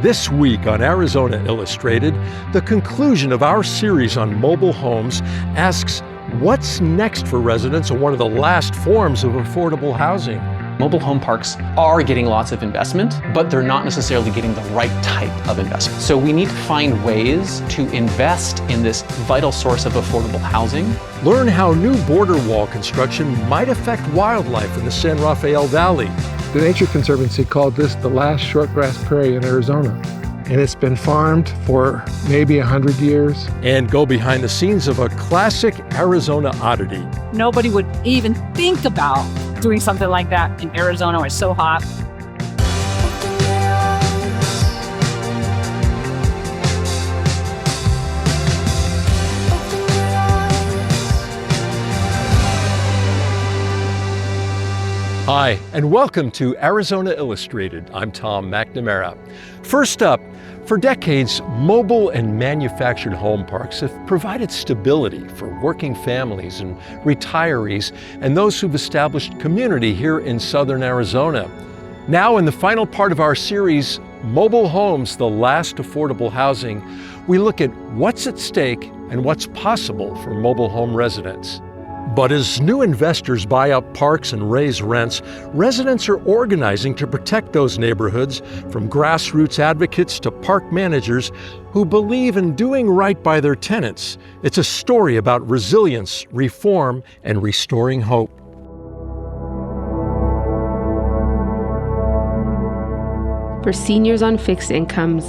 This week on Arizona Illustrated, the conclusion of our series on mobile homes asks, what's next for residents of one of the last forms of affordable housing? Mobile home parks are getting lots of investment, but they're not necessarily getting the right type of investment. So we need to find ways to invest in this vital source of affordable housing. Learn how new border wall construction might affect wildlife in the San Rafael Valley. The Nature Conservancy called this the last shortgrass prairie in Arizona, and it's been farmed for maybe 100 years. And go behind the scenes of a classic Arizona oddity. Nobody would even think about doing something like that in Arizona where it's so hot. Hi, and welcome to Arizona Illustrated. I'm Tom McNamara. First up, for decades, mobile and manufactured home parks have provided stability for working families and retirees and those who've established community here in southern Arizona. Now, in the final part of our series, Mobile Homes, the Last Affordable Housing, we look at what's at stake and what's possible for mobile home residents. But as new investors buy up parks and raise rents, residents are organizing to protect those neighborhoods, from grassroots advocates to park managers who believe in doing right by their tenants. It's a story about resilience, reform, and restoring hope. For seniors on fixed incomes,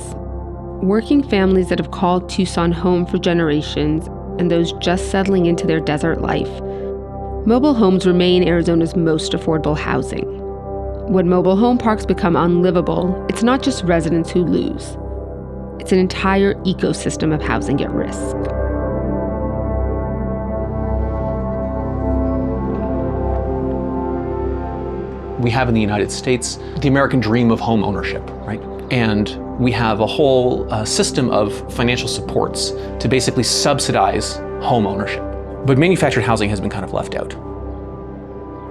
working families that have called Tucson home for generations, and those just settling into their desert life, mobile homes remain Arizona's most affordable housing. When mobile home parks become unlivable, it's not just residents who lose. It's an entire ecosystem of housing at risk. We have in the United States the American dream of home ownership, right? And we have a whole system of financial supports to basically subsidize home ownership. But manufactured housing has been kind of left out.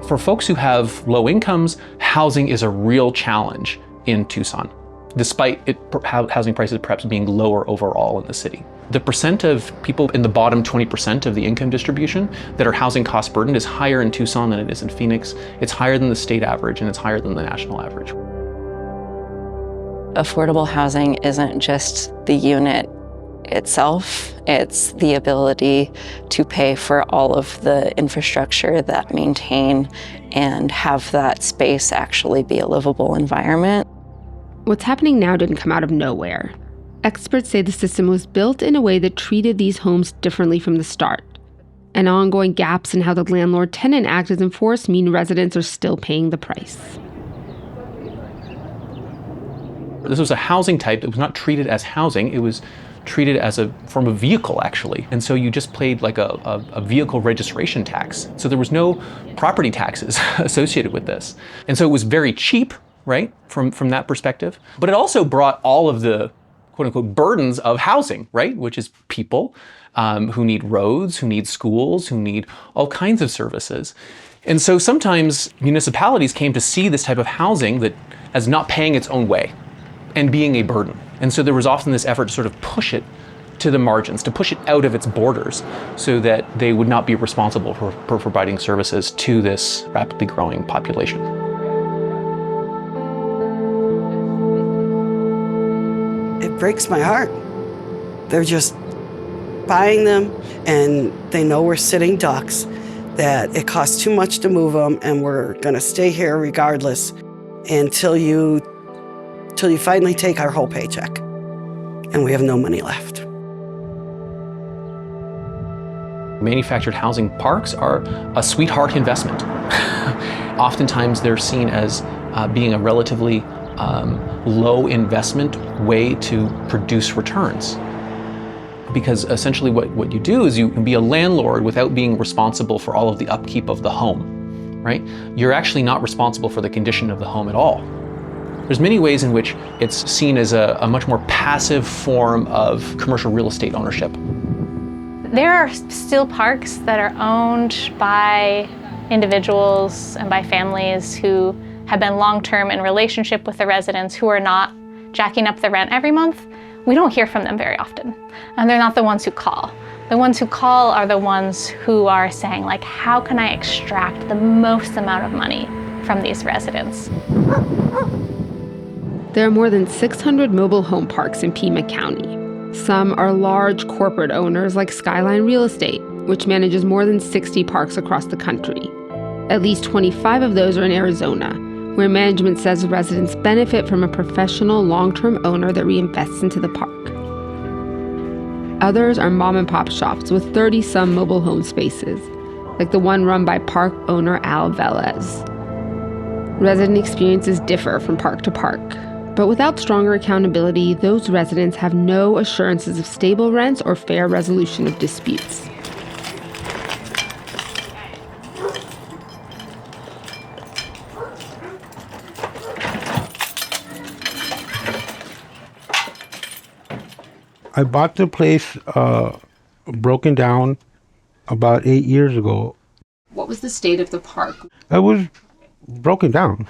For folks who have low incomes, housing is a real challenge in Tucson, despite housing prices perhaps being lower overall in the city. The percent of people in the bottom 20% of the income distribution that are housing cost burdened is higher in Tucson than it is in Phoenix. It's higher than the state average, and it's higher than the national average. Affordable housing isn't just the unit itself, it's the ability to pay for all of the infrastructure that maintain and have that space actually be a livable environment. What's happening now didn't come out of nowhere. Experts say the system was built in a way that treated these homes differently from the start. And ongoing gaps in how the landlord-tenant act is enforced mean residents are still paying the price. This was a housing type that was not treated as housing, it was treated as a form of vehicle, actually. And so you just paid like a vehicle registration tax. So there was no property taxes associated with this. And so it was very cheap, right, from that perspective. But it also brought all of the quote unquote burdens of housing, right, which is people who need roads, who need schools, who need all kinds of services. And so sometimes municipalities came to see this type of housing that as not paying its own way and being a burden. And so there was often this effort to sort of push it to the margins, to push it out of its borders so that they would not be responsible for providing services to this rapidly growing population. It breaks my heart. They're just buying them, and they know we're sitting ducks, that it costs too much to move them, and we're gonna stay here regardless until you finally take our whole paycheck, and we have no money left. Manufactured housing parks are a sweetheart investment. Oftentimes they're seen as being a relatively low investment way to produce returns. Because essentially what you do is you can be a landlord without being responsible for all of the upkeep of the home, right? You're actually not responsible for the condition of the home at all. There's many ways in which it's seen as a much more passive form of commercial real estate ownership. There are still parks that are owned by individuals and by families who have been long-term in relationship with the residents, who are not jacking up the rent every month, we don't hear from them very often. And they're not the ones who call. The ones who call are the ones who are saying, like, how can I extract the most amount of money from these residents? There are more than 600 mobile home parks in Pima County. Some are large corporate owners like Skyline Real Estate, which manages more than 60 parks across the country. At least 25 of those are in Arizona, where management says residents benefit from a professional long-term owner that reinvests into the park. Others are mom-and-pop shops with 30-some mobile home spaces, like the one run by park owner Al Velez. Resident experiences differ from park to park, but without stronger accountability, those residents have no assurances of stable rents or fair resolution of disputes. I bought the place broken down about 8 years ago. What was the state of the park? It was broken down.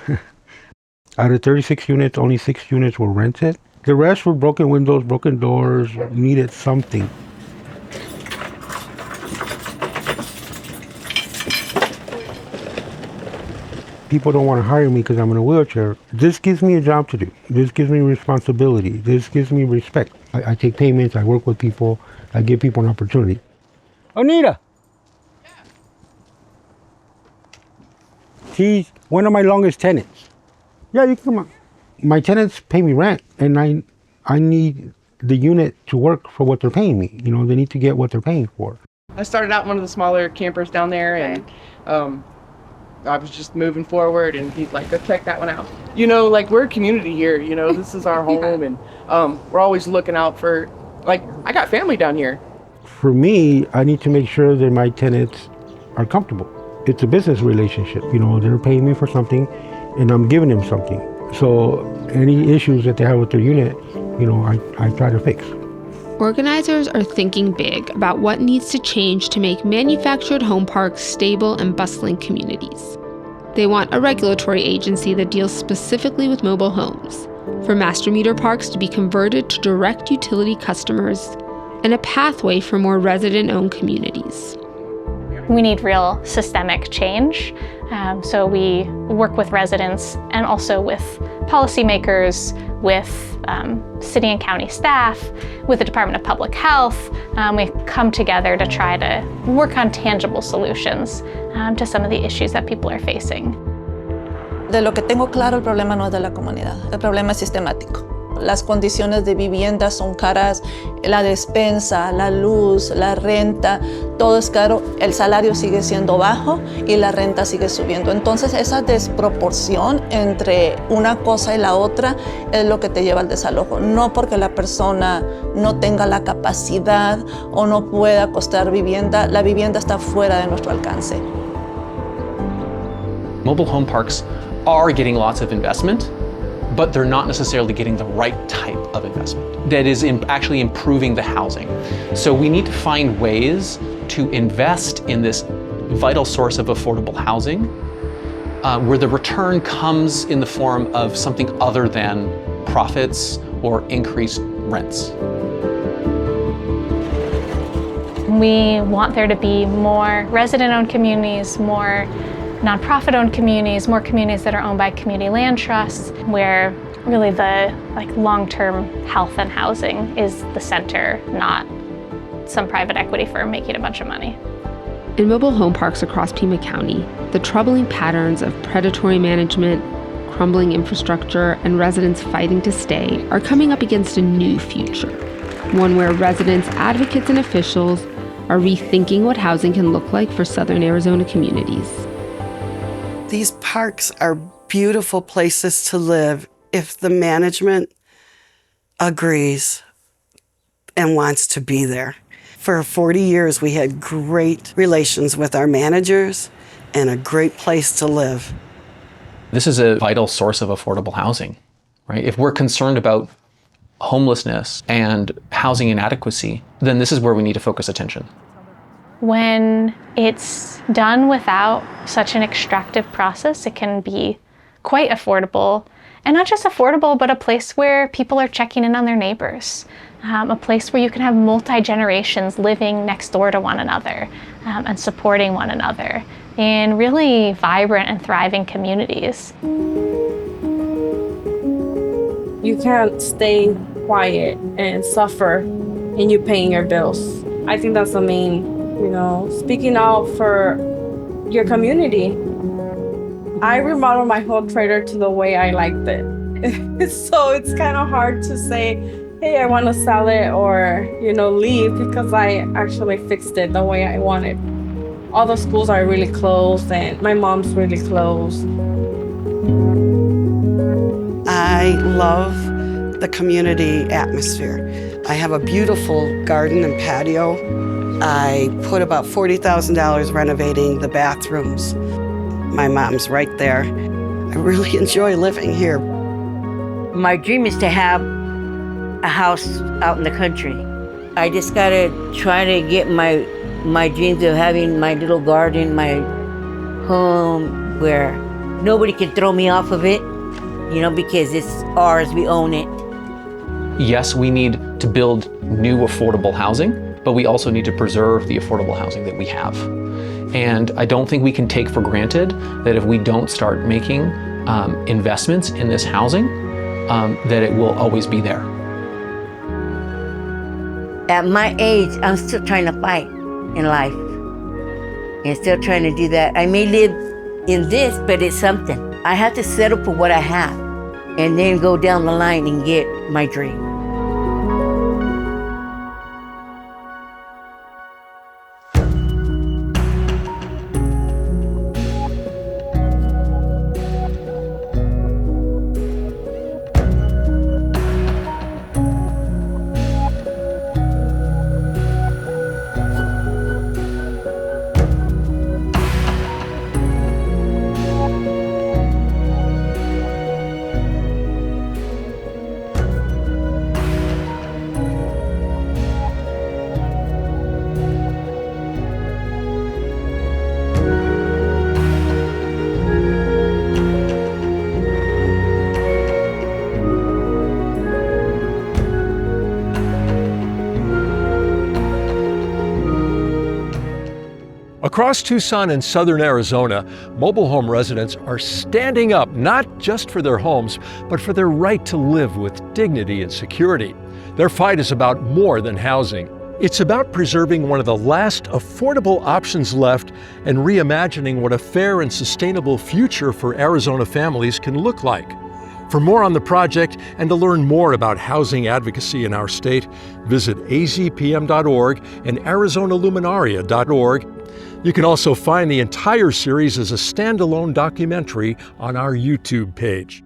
Out of 36 units, only 6 units were rented. The rest were broken windows, broken doors, needed something. People don't want to hire me because I'm in a wheelchair. This gives me a job to do. This gives me responsibility. This gives me respect. I take payments, I work with people, I give people an opportunity. Anita! She's one of my longest tenants. Yeah, you can come on. My tenants pay me rent, and I need the unit to work for what they're paying me. You know, they need to get what they're paying for. I started out in one of the smaller campers down there, and I was just moving forward, and he's like, go check that one out. You know, like, we're a community here, you know, this is our home, and we're always looking out for, like, I got family down here. For me, I need to make sure that my tenants are comfortable. It's a business relationship, you know, they're paying me for something, and I'm giving them something. So any issues that they have with their unit, you know, I try to fix. Organizers are thinking big about what needs to change to make manufactured home parks stable and bustling communities. They want a regulatory agency that deals specifically with mobile homes, for master meter parks to be converted to direct utility customers, and a pathway for more resident-owned communities. We need real systemic change. So we work with residents and also with policymakers, with city and county staff, with the Department of Public Health. We come together to try to work on tangible solutions to some of the issues that people are facing. De lo que tengo claro, el problema no es de la comunidad, el problema es sistemático. Las condiciones de vivienda son caras, la despensa, la luz, la renta, todo es caro, el salario sigue siendo bajo y la renta sigue subiendo. Entonces esa desproporción entre una cosa y la otra es lo que te lleva al desalojo. No porque la persona no tenga la capacidad o no pueda costear vivienda, la vivienda está fuera de nuestro alcance. Mobile home parks are getting lots of investment, but they're not necessarily getting the right type of investment that is actually improving the housing. So we need to find ways to invest in this vital source of affordable housing where the return comes in the form of something other than profits or increased rents. We want there to be more resident-owned communities, more nonprofit-owned communities, more communities that are owned by community land trusts, where really the long-term health and housing is the center, not some private equity firm making a bunch of money. In mobile home parks across Pima County, the troubling patterns of predatory management, crumbling infrastructure, and residents fighting to stay are coming up against a new future, one where residents, advocates, and officials are rethinking what housing can look like for Southern Arizona communities. These parks are beautiful places to live if the management agrees and wants to be there. For 40 years, we had great relations with our managers and a great place to live. This is a vital source of affordable housing, right? If we're concerned about homelessness and housing inadequacy, then this is where we need to focus attention. When it's done without such an extractive process, it can be quite affordable And not just affordable, but a place where people are checking in on their neighbors. A place where you can have multi-generations living next door to one another and supporting one another in really vibrant and thriving communities. You can't stay quiet and suffer and you're paying your bills. I think that's the main, speaking out for your community. I remodeled my whole trailer to the way I liked it. So it's kind of hard to say, hey, I want to sell it or, leave, because I actually fixed it the way I wanted. All the schools are really close and my mom's really close. I love the community atmosphere. I have a beautiful garden and patio. I put about $40,000 renovating the bathrooms. My mom's right there. I really enjoy living here. My dream is to have a house out in the country. I just gotta try to get my dreams of having my little garden, my home, where nobody can throw me off of it, because it's ours, we own it. Yes, we need to build new affordable housing, but we also need to preserve the affordable housing that we have. And I don't think we can take for granted that if we don't start making investments in this housing, that it will always be there. At my age, I'm still trying to fight in life and still trying to do that. I may live in this, but it's something. I have to settle for what I have and then go down the line and get my dream. Across Tucson and southern Arizona, mobile home residents are standing up not just for their homes, but for their right to live with dignity and security. Their fight is about more than housing. It's about preserving one of the last affordable options left and reimagining what a fair and sustainable future for Arizona families can look like. For more on the project and to learn more about housing advocacy in our state, visit azpm.org and arizonaluminaria.org. You can also find the entire series as a standalone documentary on our YouTube page.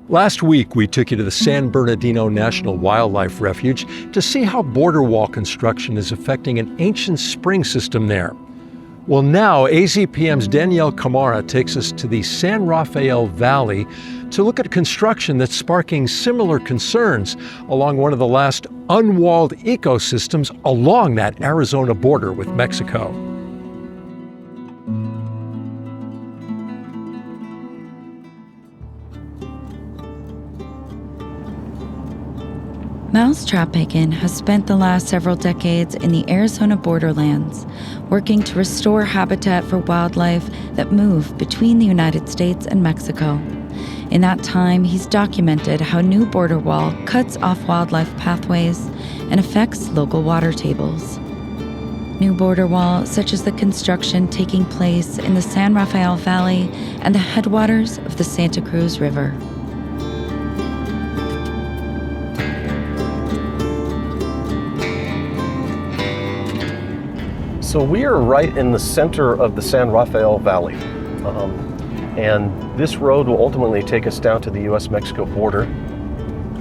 Last week, we took you to the San Bernardino National Wildlife Refuge to see how border wall construction is affecting an ancient spring system there. Well, now AZPM's Danyelle Khmara takes us to the San Rafael Valley to look at construction that's sparking similar concerns along one of the last unwalled ecosystems along that Arizona border with Mexico. Mousetrap Pickin has spent the last several decades in the Arizona borderlands, working to restore habitat for wildlife that move between the United States and Mexico. In that time, he's documented how new border wall cuts off wildlife pathways and affects local water tables. New border wall, such as the construction taking place in the San Rafael Valley and the headwaters of the Santa Cruz River. So we are right in the center of the San Rafael Valley. And this road will ultimately take us down to the US-Mexico border.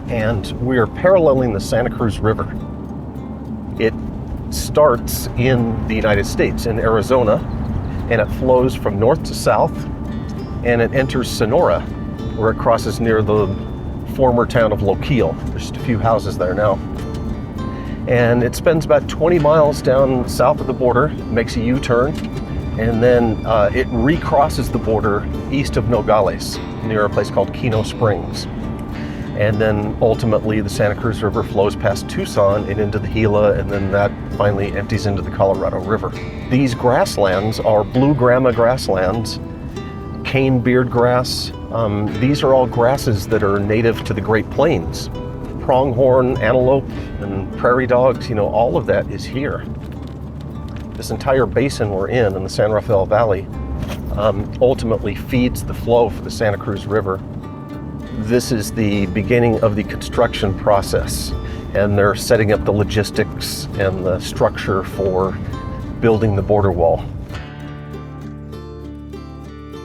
And we are paralleling the Santa Cruz River. It starts in the United States, in Arizona, and it flows from north to south, and it enters Sonora, where it crosses near the former town of Loquillo. There's just a few houses there now. And it spends about 20 miles down south of the border, makes a U-turn, and then it recrosses the border east of Nogales. near a place called Keno Springs. And then ultimately the Santa Cruz River flows past Tucson and into the Gila, and then that finally empties into the Colorado River. These grasslands are blue grama grasslands, cane beard grass. These are all grasses that are native to the Great Plains. Pronghorn, antelope, and prairie dogs, all of that is here. This entire basin we're in the San Rafael Valley, ultimately feeds the flow for the Santa Cruz River. This is the beginning of the construction process, and they're setting up the logistics and the structure for building the border wall.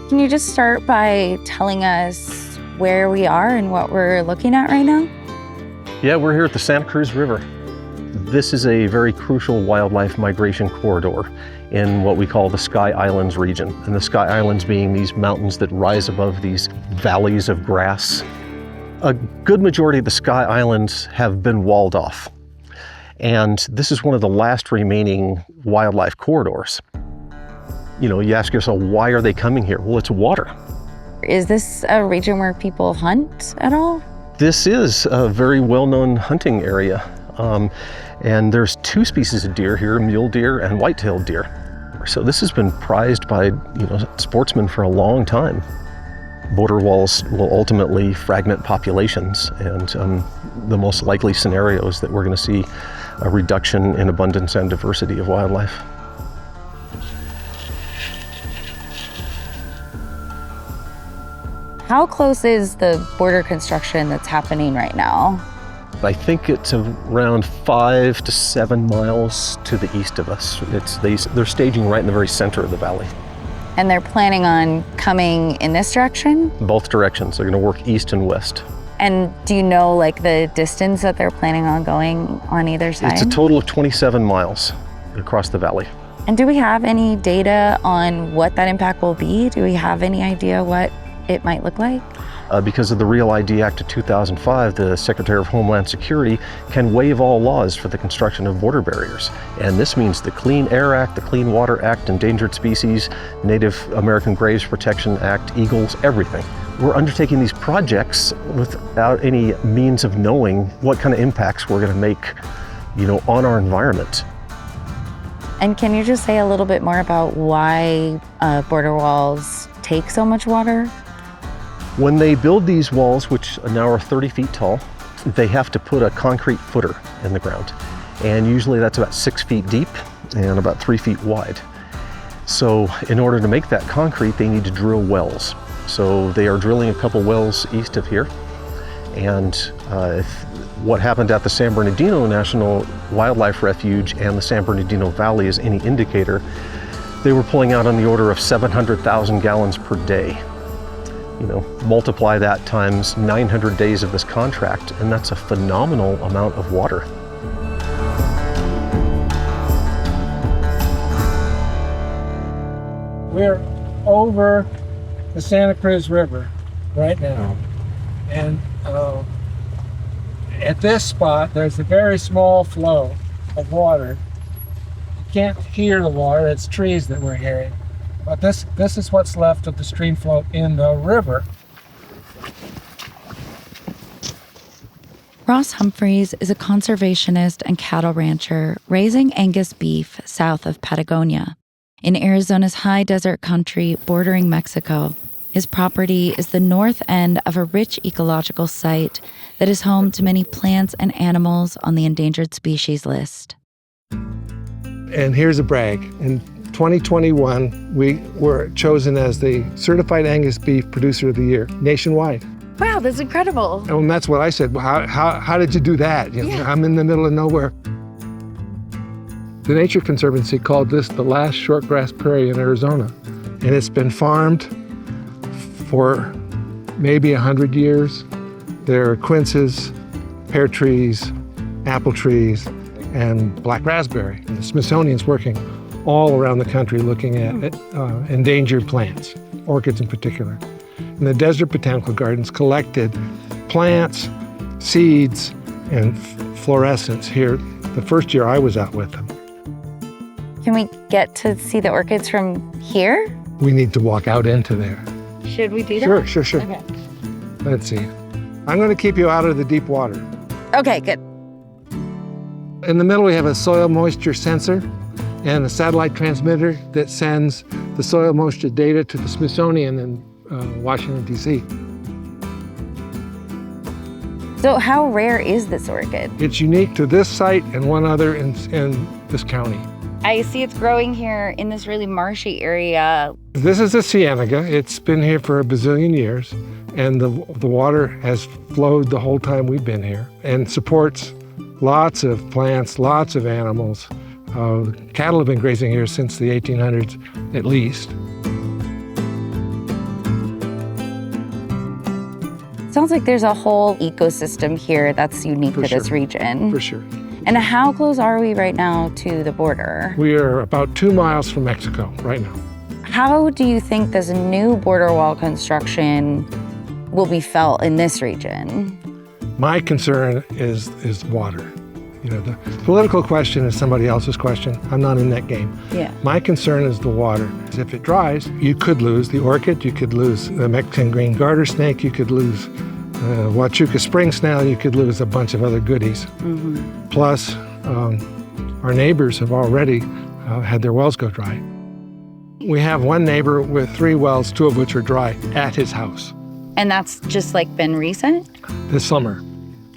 Can you just start by telling us where we are and what we're looking at right now? Yeah, we're here at the Santa Cruz River. This is a very crucial wildlife migration corridor in what we call the Sky Islands region. And the Sky Islands being these mountains that rise above these valleys of grass. A good majority of the Sky Islands have been walled off. And this is one of the last remaining wildlife corridors. You ask yourself, why are they coming here? Well, it's water. Is this a region where people hunt at all? This is a very well-known hunting area. And there's 2 species of deer here, mule deer and white-tailed deer. So this has been prized by, sportsmen for a long time. Border walls will ultimately fragment populations, and the most likely scenario is that we're going to see a reduction in abundance and diversity of wildlife. How close is the border construction that's happening right now? I think it's around 5 to 7 miles to the east of us. They're staging right in the very center of the valley. And they're planning on coming in this direction? Both directions. They're going to work east and west. And do you know the distance that they're planning on going on either side? It's a total of 27 miles across the valley. And do we have any data on what that impact will be? Do we have any idea what it might look like? Because of the Real ID Act of 2005, the Secretary of Homeland Security can waive all laws for the construction of border barriers. And this means the Clean Air Act, the Clean Water Act, Endangered Species, Native American Graves Protection Act, eagles, everything. We're undertaking these projects without any means of knowing what kind of impacts we're going to make, on our environment. And can you just say a little bit more about why border walls take so much water? When they build these walls, which now are 30 feet tall, they have to put a concrete footer in the ground. And usually that's about 6 feet deep and about 3 feet wide. So in order to make that concrete, they need to drill wells. So they are drilling a couple wells east of here. And if what happened at the San Bernardino National Wildlife Refuge and the San Bernardino Valley is any indicator, they were pulling out on the order of 700,000 gallons per day. Multiply that times 900 days of this contract, and that's a phenomenal amount of water. We're over the Santa Cruz River right now. And at this spot, there's a very small flow of water. You can't hear the water, it's trees that we're hearing. But this is what's left of the stream flow in the river. Ross Humphreys is a conservationist and cattle rancher raising Angus beef south of Patagonia. In Arizona's high desert country bordering Mexico, his property is the north end of a rich ecological site that is home to many plants and animals on the endangered species list. And here's a brag. In 2021, we were chosen as the Certified Angus Beef Producer of the Year nationwide. Wow, that's incredible. And that's what I said. Well, how did you do that? I'm in the middle of nowhere. The Nature Conservancy called this the last shortgrass prairie in Arizona. And it's been farmed for maybe 100 years. There are quinces, pear trees, apple trees, and black raspberry. And the Smithsonian's working all around the country looking at endangered plants, orchids in particular. And the Desert Botanical Gardens collected plants, seeds, and fluorescence here the first year I was out with them. Can we get to see the orchids from here? We need to walk out into there. Should we do that? Sure. Okay. Let's see. I'm going to keep you out of the deep water. Okay, good. In the middle, we have a soil moisture sensor and a satellite transmitter that sends the soil moisture data to the Smithsonian in Washington, D.C. So how rare is this orchid? It's unique to this site and one other in this county. I see it's growing here in this really marshy area. This is a cienega. It's been here for a bazillion years, and the water has flowed the whole time we've been here and supports lots of plants, lots of animals. Cattle have been grazing here since the 1800s at least. Sounds like there's a whole ecosystem here that's unique to this region. For sure. And how close are we right now to the border? We are about 2 miles from Mexico right now. How do you think this new border wall construction will be felt in this region? My concern is water. You know, the political question is somebody else's question. I'm not in that game. Yeah. My concern is the water. If it dries, you could lose the orchid, you could lose the Mexican green garter snake, you could lose Huachuca spring snail, you could lose a bunch of other goodies. Mm-hmm. Plus, our neighbors have already had their wells go dry. We have one neighbor with 3 wells, 2 of which are dry at his house. And that's just like been recent? This summer.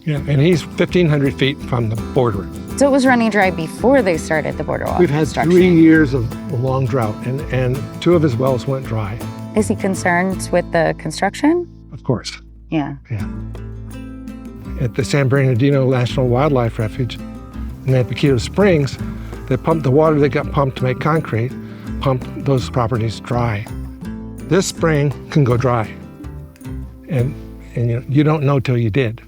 Yeah, and he's 1,500 feet from the border. So it was running dry before they started the border wall We've had construction. 3 years of a long drought, and 2 of his wells went dry. Is he concerned with the construction? Of course. Yeah. At the San Bernardino National Wildlife Refuge in Paquito Springs, they pumped the water that got pumped to make concrete, pumped those properties dry. This spring can go dry, and you don't know till you did.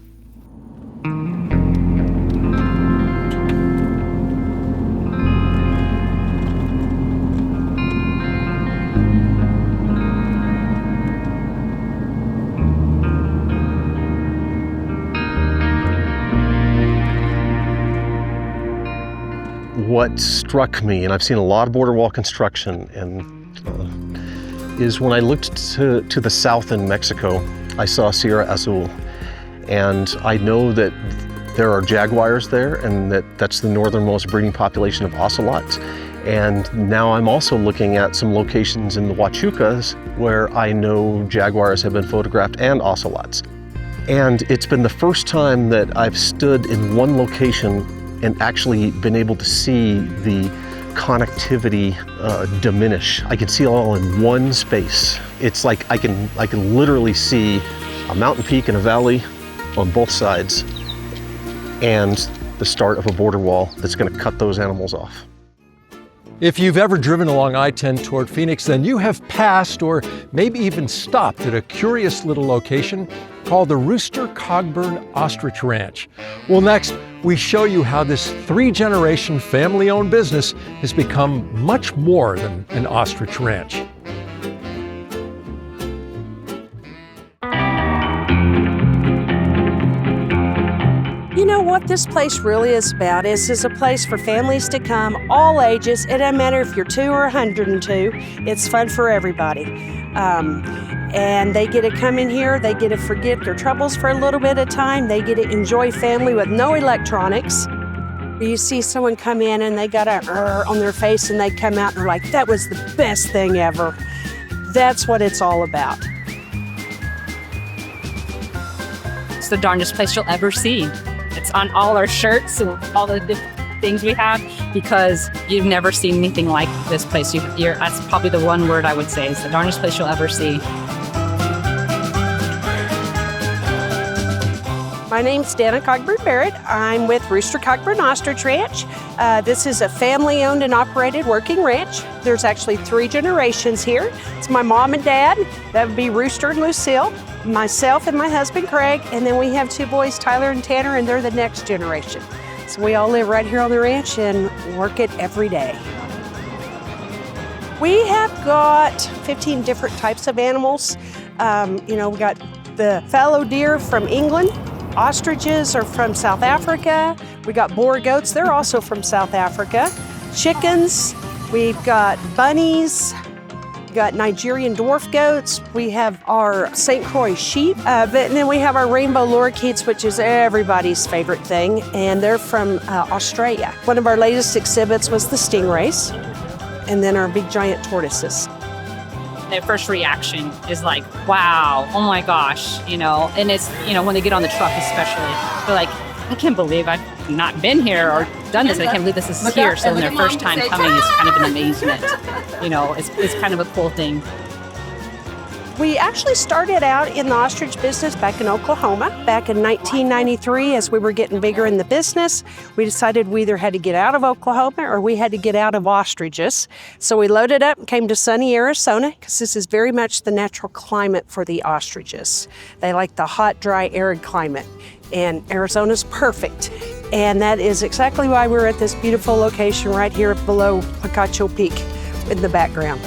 What struck me, and I've seen a lot of border wall construction, and is when I looked to the south in Mexico, I saw Sierra Azul. And I know that there are jaguars there, and that's the northernmost breeding population of ocelots. And now I'm also looking at some locations in the Huachucas where I know jaguars have been photographed and ocelots. And it's been the first time that I've stood in one location and actually been able to see the connectivity diminish. I can see it all in one space. It's like I can literally see a mountain peak and a valley on both sides, and the start of a border wall that's going to cut those animals off. If you've ever driven along I-10 toward Phoenix, then you have passed or maybe even stopped at a curious little location called the Rooster Cogburn Ostrich Ranch. Well, next, we show you how this 3-generation family-owned business has become much more than an ostrich ranch. You know what this place really is about is a place for families to come, all ages. It doesn't matter if you're 2 or 102. It's fun for everybody. And they get to come in here, they get to forget their troubles for a little bit of time, they get to enjoy family with no electronics. You see someone come in and they got a on their face and they come out and they're like, that was the best thing ever. That's what it's all about. It's the darndest place you'll ever see. It's on all our shirts and all the different things we have because you've never seen anything like this place. That's probably the one word I would say. It's the darndest place you'll ever see. My name's Danyelle Khmara. I'm with Rooster Cogburn Ostrich Ranch. This is a family-owned and operated working ranch. There's actually 3 generations here. It's my mom and dad. That would be Rooster and Lucille, myself and my husband Craig, and then we have 2 boys, Tyler and Tanner, and they're the next generation. So we all live right here on the ranch and work it every day. We have got 15 different types of animals. We got the fallow deer from England. Ostriches are from South Africa. We got boar goats, they're also from South Africa. Chickens, we've got bunnies, got Nigerian dwarf goats. We have our St. Croix sheep. And then we have our rainbow lorikeets, which is everybody's favorite thing. And they're from Australia. One of our latest exhibits was the stingrays. And then our big giant tortoises. Their first reaction is like, wow, oh my gosh, and it's, when they get on the truck especially, they're like, I can't believe I've not been here or done this. I can't believe this is here. So their first time coming is kind of an amazement. It's kind of a cool thing. We actually started out in the ostrich business back in Oklahoma. Back in 1993, as we were getting bigger in the business, we decided we either had to get out of Oklahoma or we had to get out of ostriches. So we loaded up and came to sunny Arizona because this is very much the natural climate for the ostriches. They like the hot, dry, arid climate. And Arizona's perfect. And that is exactly why we're at this beautiful location right here below Picacho Peak in the background.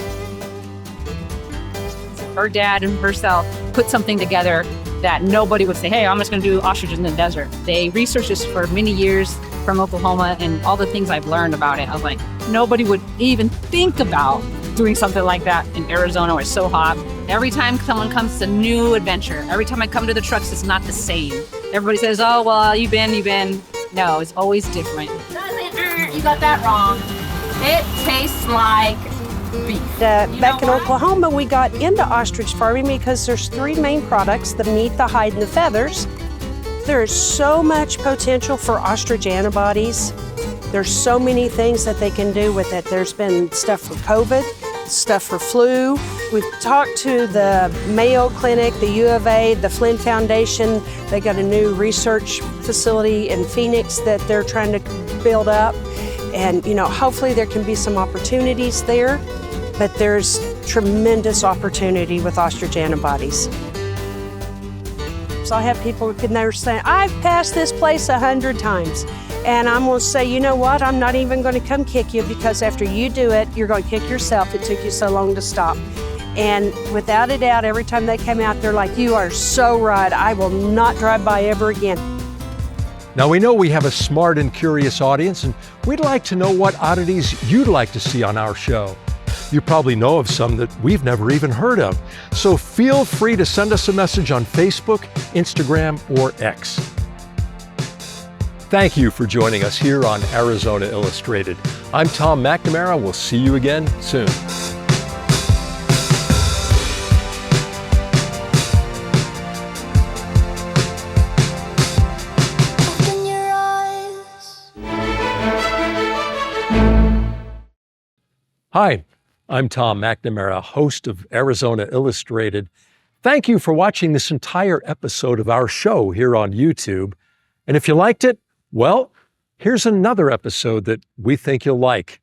Her dad and herself put something together that nobody would say, hey, I'm just going to do ostriches in the desert. They researched this for many years from Oklahoma, and all the things I've learned about it, I was like, nobody would even think about doing something like that in Arizona where it's so hot. Every time someone comes, it's a new adventure. Every time I come to the trucks, it's not the same. Everybody says, oh, well, you've been. No, it's always different. You got that wrong. It tastes like beef. Back in Oklahoma, we got into ostrich farming because there's three main products, the meat, the hide, and the feathers. There is so much potential for ostrich antibodies. There's so many things that they can do with it. There's been stuff for COVID, stuff for flu. We've talked to the Mayo Clinic, the U of A, the Flynn Foundation. They got a new research facility in Phoenix that they're trying to build up. And, hopefully there can be some opportunities there, but there's tremendous opportunity with ostrich antibodies. So I have people in there saying, I've passed this place 100 times. And I'm going to say, you know what? I'm not even going to come kick you because after you do it, you're going to kick yourself. It took you so long to stop. And without a doubt, every time they come out, they're like, you are so right. I will not drive by ever again. Now, we know we have a smart and curious audience, and we'd like to know what oddities you'd like to see on our show. You probably know of some that we've never even heard of. So feel free to send us a message on Facebook, Instagram, or X. Thank you for joining us here on Arizona Illustrated. I'm Tom McNamara. We'll see you again soon. Hi, I'm Tom McNamara, host of Arizona Illustrated. Thank you for watching this entire episode of our show here on YouTube. And if you liked it, well, here's another episode that we think you'll like.